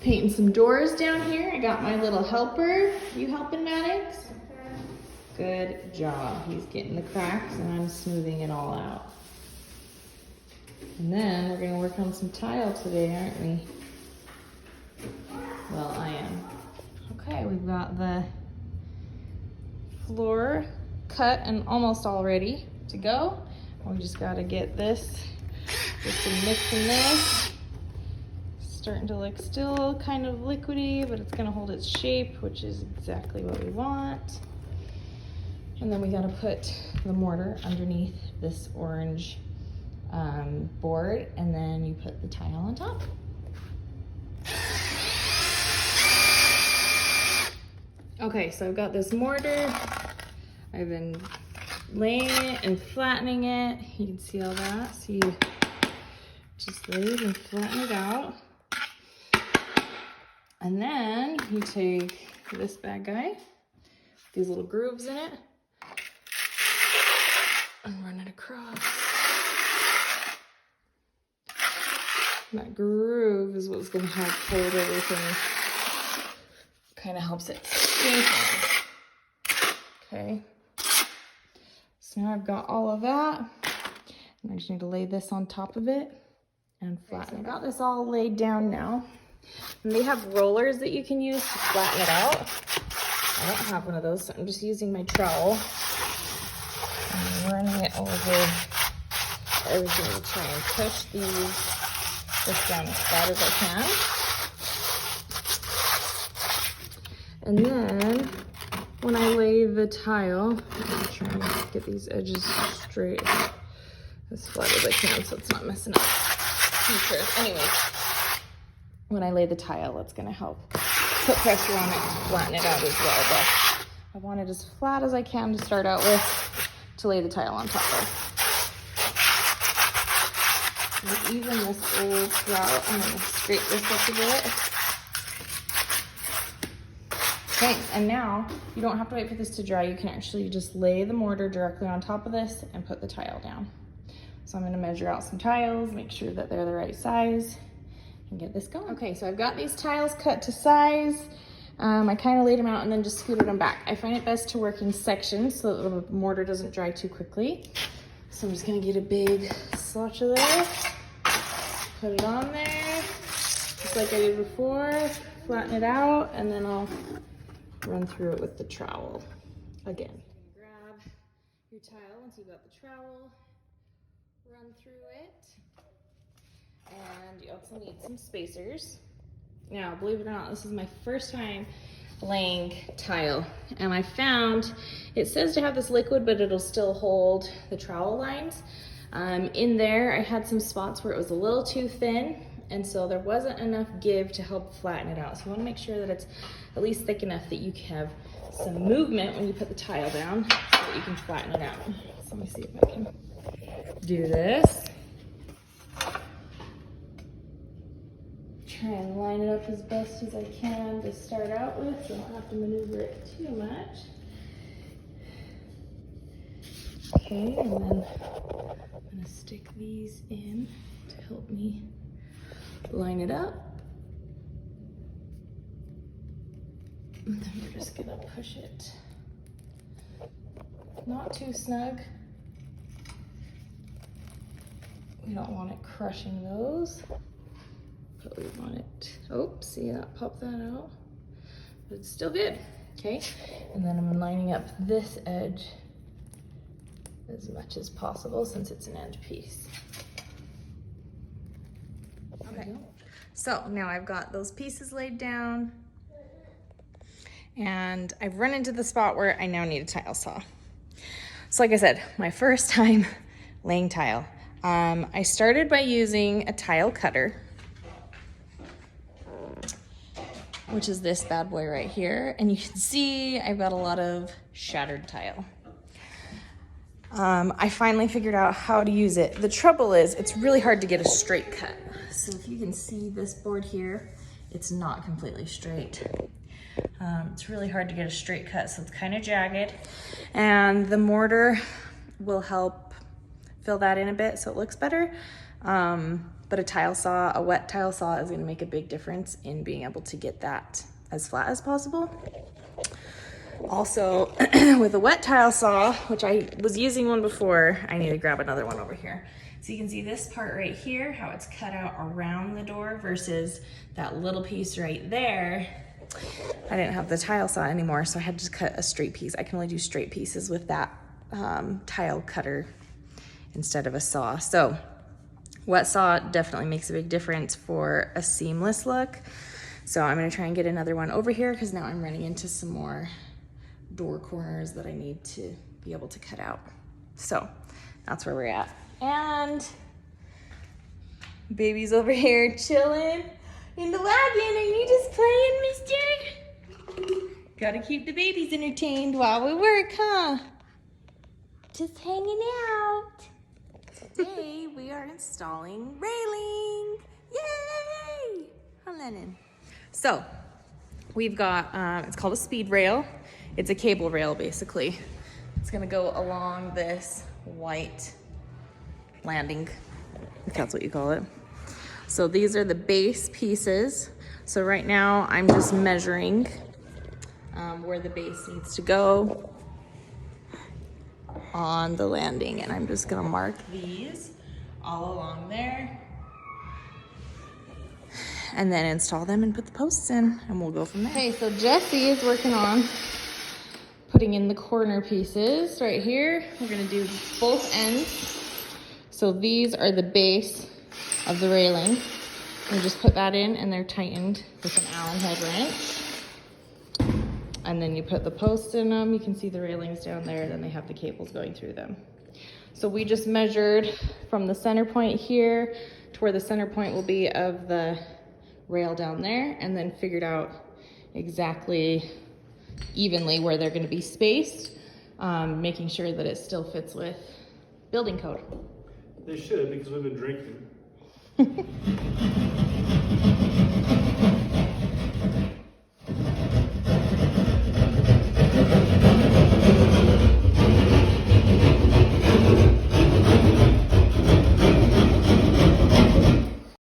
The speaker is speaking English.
painting some doors down here. I got my little helper. You helping, Maddox? Good job. He's getting the cracks and I'm smoothing it all out. And then we're gonna work on some tile today, aren't we? Well, I am. Okay, we've got the floor cut and almost all ready to go. We just gotta get this, just some mix in this. Starting to look still kind of liquidy, but it's gonna hold its shape, which is exactly what we want. And then we gotta put the mortar underneath this orange board, and then you put the tile on top. Okay, so I've got this mortar. I've been laying it and flattening it. You can see all that. So you just lay it and flatten it out. And then you take this bad guy, these little grooves in it, and run it across. And that groove is what's gonna help hold everything. Kind of helps it strengthen. Okay. So now I've got all of that. And I just need to lay this on top of it and flatten. I've got this all laid down now. And they have rollers that you can use to flatten it out. I don't have one of those, so I'm just using my trowel and running it over everything to try and push this down as flat as I can. And then when I lay the tile, I'm trying to get these edges straight as flat as I can so it's not messing up features. Anyway, when I lay the tile, it's gonna help put pressure on it to flatten it out as well. But I want it as flat as I can to start out with to lay the tile on top of. And even this old grout, I'm gonna scrape this up a bit. Okay, and now you don't have to wait for this to dry. You can actually just lay the mortar directly on top of this and put the tile down. So I'm gonna measure out some tiles, make sure that they're the right size, and get this going. Okay, so I've got these tiles cut to size. I kind of laid them out and then just scooted them back. I find it best to work in sections so that the mortar doesn't dry too quickly. So I'm just gonna get a big swatch of this, put it on there, just like I did before, flatten it out, and then I'll run through it with the trowel again. Grab your tile once you've got the trowel, run through it. And you also need some spacers. Now, believe it or not, this is my first time laying tile. And I found, it says to have this liquid, but it'll still hold the trowel lines. In there, I had some spots where it was a little too thin, and so there wasn't enough give to help flatten it out. So you wanna make sure that it's at least thick enough that you have some movement when you put the tile down so that you can flatten it out. So let me see if I can do this. Try and line it up as best as I can to start out with, so I don't have to maneuver it too much. Okay, and then I'm gonna stick these in to help me line it up. And then we're just gonna push it not too snug. We don't want it crushing those. But we want it, oh, see that, pop that out. But it's still good, okay? And then I'm lining up this edge as much as possible since it's an end piece. Okay, so now I've got those pieces laid down and I've run into the spot where I now need a tile saw. So like I said, my first time laying tile. I started by using a tile cutter, which is this bad boy right here. And you can see I've got a lot of shattered tile. I finally figured out how to use it. The trouble is it's really hard to get a straight cut. So if you can see this board here, it's not completely straight. It's really hard to get a straight cut, so it's kind of jagged. And the mortar will help fill that in a bit so it looks better. But a wet tile saw is gonna make a big difference in being able to get that as flat as possible. Also, with a wet tile saw, which I was using one before, I need to grab another one over here. So you can see this part right here, how it's cut out around the door versus that little piece right there. I didn't have the tile saw anymore, so I had to cut a straight piece. I can only do straight pieces with that tile cutter instead of a saw. So wet saw definitely makes a big difference for a seamless look. So I'm gonna try and get another one over here because now I'm running into some more door corners that I need to be able to cut out. So that's where we're at. And baby's over here chilling in the wagon. Are you just playing, mister? Gotta keep the babies entertained while we work, huh? Just hanging out. Today we are installing railing. Yay! Huh, Lennon? So we've got, it's called a speed rail. It's a cable rail, basically. It's gonna go along this white landing, if that's what you call it. So these are the base pieces. So right now I'm just measuring where the base needs to go on the landing, and I'm just gonna mark these all along there and then install them and put the posts in, and we'll go from there. Okay, so Jessie is working on putting in the corner pieces right here. We're gonna do both ends. So these are the base of the railing. We just put that in and they're tightened with an Allen head wrench. And then you put the posts in them. You can see the railings down there, then they have the cables going through them. So we just measured from the center point here to where the center point will be of the rail down there, and then figured out exactly evenly where they're gonna be spaced, making sure that it still fits with building code. They should, because we've been drinking.